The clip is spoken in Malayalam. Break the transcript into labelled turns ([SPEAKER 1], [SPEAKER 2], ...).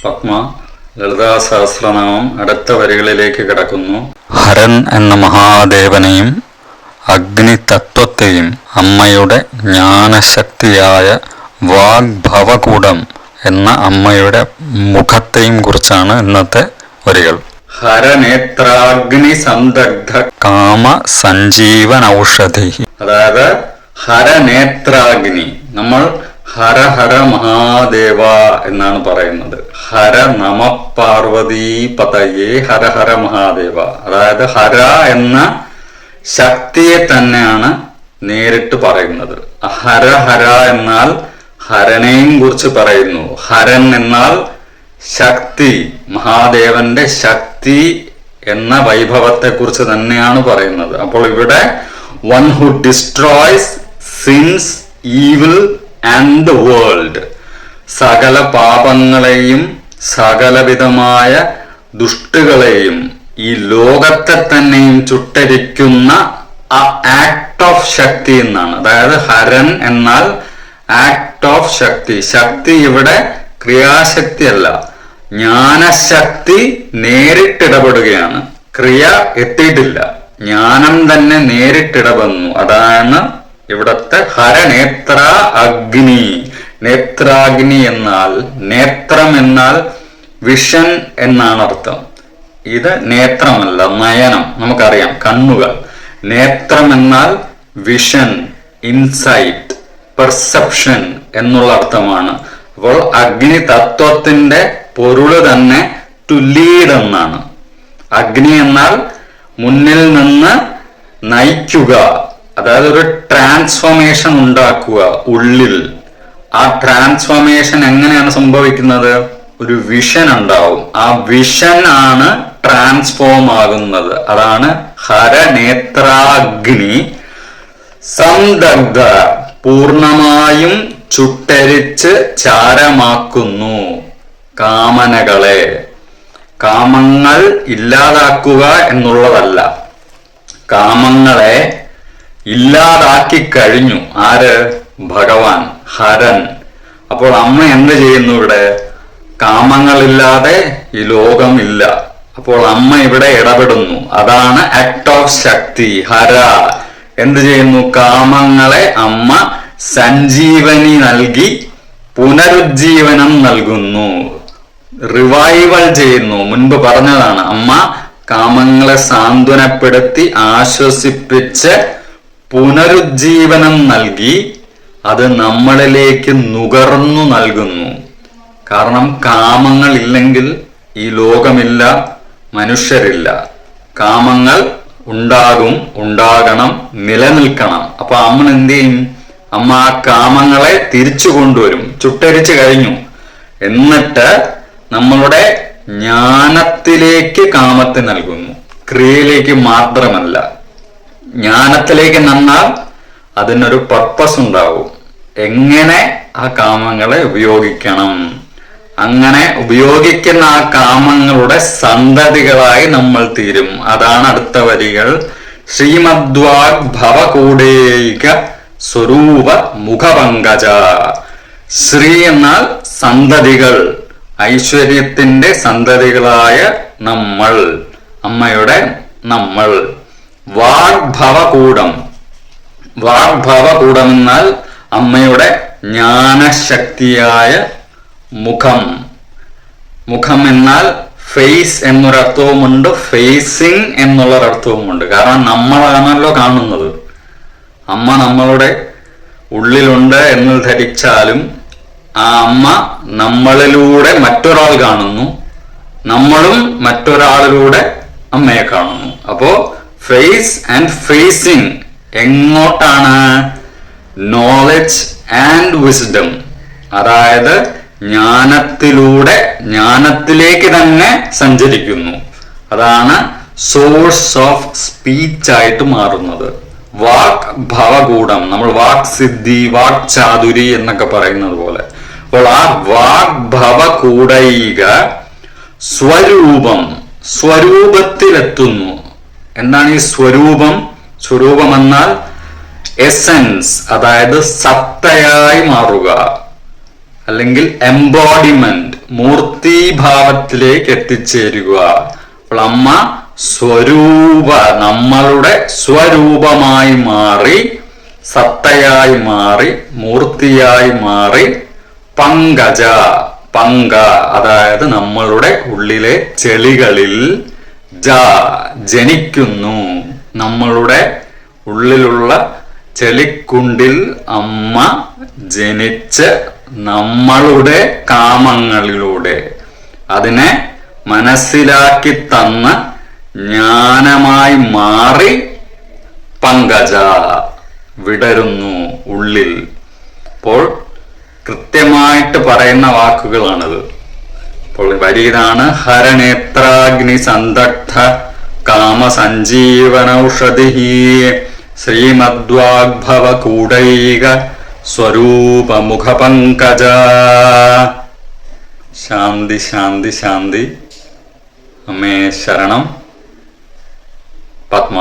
[SPEAKER 1] പത്മ ലളിതാ സഹസ്രനാമം അടുത്ത വരികളിലേക്ക് കിടക്കുന്നു. ഹരൻ എന്ന മഹാദേവനെയും അഗ്നി തത്വത്തെയും അമ്മയുടെ ജ്ഞാനശക്തിയായ വാഗ്ഭവകൂടം എന്ന അമ്മയുടെ മുഖത്തെയും കുറിച്ചാണ് ഇന്നത്തെ വരികൾ. ഹരനേത്രാഗ്നി സന്ദഗ്ധ കാമ സഞ്ജീവനൌഷധി. അതായത് ഹരനേത്രാഗ്നി, നമ്മൾ ഹര ഹര മഹാദേവ എന്നാണ് പറയുന്നത്. ഹര നമ പാർവതീ പതയേ ഹര ഹര മഹാദേവ. അതായത് ഹര എന്ന ശക്തിയെ തന്നെയാണ് നേരിട്ട് പറയുന്നത്. ഹര ഹര എന്നാൽ ഹരനെയും കുറിച്ച് പറയുന്നു. ഹരൻ എന്നാൽ ശക്തി, മഹാദേവന്റെ ശക്തി എന്ന വൈഭവത്തെ കുറിച്ച് തന്നെയാണ് പറയുന്നത്. അപ്പോൾ ഇവിടെ one who destroys since, evil and the world, സകല പാപങ്ങളെയും സകലവിധമായ ദുഷ്ടുകളെയും ഈ ലോകത്തെ തന്നെയും ചുട്ടരിക്കുന്ന ആ ആക്ട് ഓഫ് ശക്തി എന്നാണ്. അതായത് ഹരൻ എന്നാൽ ആക്ട് ഓഫ് ശക്തി. ശക്തി ഇവിടെ ക്രിയാശക്തി അല്ല, ജ്ഞാനശക്തി നേരിട്ടിടപെടുകയാണ്. ക്രിയ എത്തിയിട്ടില്ല, ജ്ഞാനം തന്നെ നേരിട്ടിടപെടുന്നു. അതാണ് ഇവിടത്തെ ഹരനേത്ര അഗ്നി. നേത്രാഗ്നി എന്നാൽ, നേത്രം എന്നാൽ വിഷൻ എന്നാണ് അർത്ഥം. ഇത് നേത്രമല്ല, നയനം. നമുക്കറിയാം, കണ്ണുകൾ. നേത്രം എന്നാൽ വിഷൻ, ഇൻസൈറ്റ്, പെർസെപ്ഷൻ എന്നുള്ള അർത്ഥമാണ്. അപ്പോൾ അഗ്നി തത്വത്തിന്റെ പൊരുള് തന്നെ ടു ലീഡ് എന്നാണ്. അഗ്നി എന്നാൽ മുന്നിൽ നിന്ന് നയിക്കുക, അതായത് ഒരു ട്രാൻസ്ഫോർമേഷൻ ഉണ്ടാക്കുക ഉള്ളിൽ. ആ ട്രാൻസ്ഫോർമേഷൻ എങ്ങനെയാണ് സംഭവിക്കുന്നത്? ഒരു വിഷൻ ഉണ്ടാവും. ആ വിഷൻ ആണ് ട്രാൻസ്ഫോം ആകുന്നത്. അതാണ് ഹരനേത്രാഗ്നി സംദഗ്ധ, പൂർണമായും ചുട്ടരിച്ച് ചാരമാക്കുന്നു കാമനകളെ. കാമങ്ങൾ ഇല്ലാതാക്കുക എന്നുള്ളതല്ല, കാമങ്ങളെ ഇല്ലാതാക്കി കഴിഞ്ഞു. ആര്? ഭഗവാൻ, ഹരൻ. അപ്പോൾ അമ്മ എന്ത് ചെയ്യുന്നു ഇവിടെ? കാമങ്ങളില്ലാതെ ഈ ലോകമില്ല. അപ്പോൾ അമ്മ ഇവിടെ ഇടപെടുന്നു. അതാണ് ആക്ട് ഓഫ് ശക്തി. ഹര എന്ത് ചെയ്യുന്നു? കാമങ്ങളെ അമ്മ സഞ്ജീവനി നൽകി പുനരുജ്ജീവനം നൽകുന്നു, റിവൈവൽ ചെയ്യുന്നു. മുൻപ് പറഞ്ഞതാണ്, അമ്മ കാമങ്ങളെ സാന്ത്വനപ്പെടുത്തി ആശ്വസിപ്പിച്ച് പുനരുജ്ജീവനം നൽകി അത് നമ്മളിലേക്ക് നുകർന്നു നൽകുന്നു. കാരണം കാമങ്ങൾ ഇല്ലെങ്കിൽ ഈ ലോകമില്ല, മനുഷ്യരില്ല. കാമങ്ങൾ ഉണ്ടാകും, ഉണ്ടാകണം, നിലനിൽക്കണം. അപ്പൊ അമ്മ എന്ത് ചെയ്യും? അമ്മ ആ കാമങ്ങളെ തിരിച്ചു കൊണ്ടുവരും. ചുട്ടരിച്ചു കഴിഞ്ഞു. എന്നിട്ട് നമ്മളുടെ ജ്ഞാനത്തിലേക്ക് കാമത്തെ നൽകുന്നു. ക്രിയയിലേക്ക് മാത്രമല്ല, ജ്ഞാനത്തിലേക്ക് നന്നാൽ അതിനൊരു പർപ്പസ് ഉണ്ടാവും. എങ്ങനെ ആ കാമങ്ങളെ ഉപയോഗിക്കണം, അങ്ങനെ ഉപയോഗിക്കുന്ന ആ കാമങ്ങളുടെ സന്തതികളായി നമ്മൾ തീരും. അതാണ് അടുത്ത വരികൾ. ശ്രീമദ്വാഗ് ഭവകൂടേക സ്വരൂപ മുഖപങ്കജ. ശ്രീ എന്നാൽ സന്തതികൾ, ഐശ്വര്യത്തിന്റെ സന്തതികളായ നമ്മൾ, അമ്മയുടെ നമ്മൾ. വാഗ്ഭവകൂടം, വാഗ്ഭവകൂടം എന്നാൽ അമ്മയുടെ ജ്ഞാനശക്തിയായ മുഖം. മുഖം എന്നാൽ ഫേസ് എന്നൊരർത്ഥവുമുണ്ട്, ഫേസിങ് എന്നുള്ളൊരർത്ഥവുമുണ്ട്. കാരണം നമ്മളാണല്ലോ കാണുന്നത്. അമ്മ നമ്മളുടെ ഉള്ളിലുണ്ട് എന്ന് ധരിച്ചാലും ആ അമ്മ നമ്മളിലൂടെ മറ്റൊരാൾ കാണുന്നു, നമ്മളും മറ്റൊരാളിലൂടെ അമ്മയെ കാണുന്നു. അപ്പോ ഫേസ് ആൻഡ് ഫേസിങ് എങ്ങോട്ടാണ്? നോളജ് ആൻഡ് വിസ്ഡം, അതായത് ജ്ഞാനത്തിലൂടെ ജ്ഞാനത്തിലേക്ക് തന്നെ സഞ്ചരിക്കുന്നു. അതാണ് സോഴ്സ് ഓഫ് സ്പീച്ച് ആയിട്ട് മാറുന്നത്. വാക് ഭവകൂടം, നമ്മൾ വാക് സിദ്ധി, വാക് ചാതുരി എന്നൊക്കെ പറയുന്നത് പോലെ. അപ്പോൾ ആ വാക് ഭവകൂടൈക സ്വരൂപം, സ്വരൂപത്തിലെത്തുന്നു. എന്താണ് ഈ സ്വരൂപം? സ്വരൂപം എന്നാൽ എസൻസ്, അതായത് സത്തയായി മാറുക, അല്ലെങ്കിൽ എംബോഡിമെന്റ്, മൂർത്തിഭാവത്തിലേക്ക് എത്തിച്ചേരുക. അപ്പോൾ അമ്മ നമ്മളുടെ സ്വരൂപമായി മാറി, സത്തയായി മാറി, മൂർത്തിയായി മാറി, പങ്ക അതായത് നമ്മളുടെ ഉള്ളിലെ ചെളികളിൽ ജനിക്കുന്നു. നമ്മളുടെ ഉള്ളിലുള്ള ചെളിക്കുണ്ടിൽ അമ്മ ജനിച്ച് നമ്മളുടെ കാമങ്ങളിലൂടെ അതിനെ മനസ്സിലാക്കി തന്ന് ജ്ഞാനമായി മാറി പങ്കജ വിടരുന്നു ഉള്ളിൽ. അപ്പോൾ കൃത്യമായിട്ട് പറയുന്ന വാക്കുകളാണിത്. അപ്പോൾ വരി ഇതാണ്: ഹരനേത്രാഗ്നി സന്ദഗ്ധ കാമസഞ്ജീവനൌഷധി ശ്രീമദ്വാഗ്ഭവ കൂടൈക സ്വരൂപമുഖപങ്കജ. ശാന്തി ശാന്തി ശാന്തി. അമ്മേ ശരണം. പത്മ.